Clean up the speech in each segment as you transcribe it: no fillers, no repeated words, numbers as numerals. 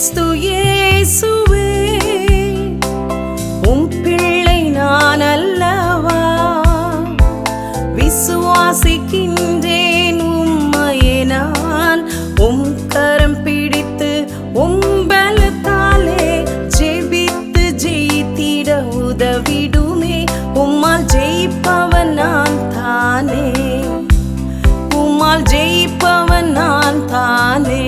கிறிஸ்து இயேசுவே உம் பிள்ளை நான் அல்லவா, விசுவாசிக்கின்றேன் உம்மையே நான். உம் கரம் பிடித்து உம் பலத்தாலே ஜெபித்து ஜெயித்திட உதவிடுமே. உம்மால் ஜெயிப்பவன் நான் தானே, உம்மால் ஜெயிப்பவன் நான் தானே.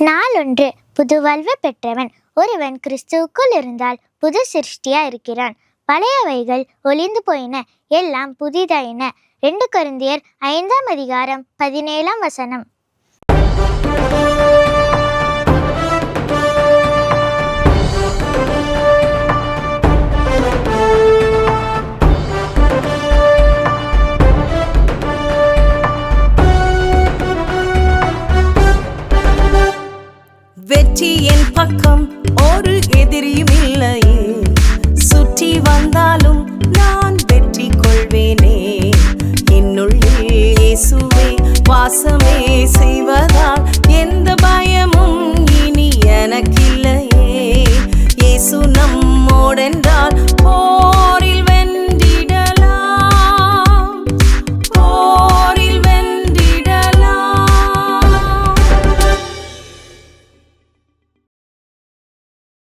நாளொன்று புது வாழ்வு பெற்றவன் ஒருவன் கிறிஸ்துவுக்குள் இருந்தால் புது சிருஷ்டியா இருக்கிறான். பழையவைகள் ஒளிந்து போயின, எல்லாம் புதிதாயின. 2 கொரிந்தியர் 5ஆம் அதிகாரம் 17ஆம் வசனம். வெற்றி என் பக்கம் ஒரு எதிரியும் இல்லையே, சுற்றி வந்தாலும் நான் வெற்றி கொள்வேனே. என்னுள்ளே இயேசுவே வாசமே செய்வதால் எந்த பயமும் இனி எனக்கில்லையே. இயேசு நம்மோடென்றால்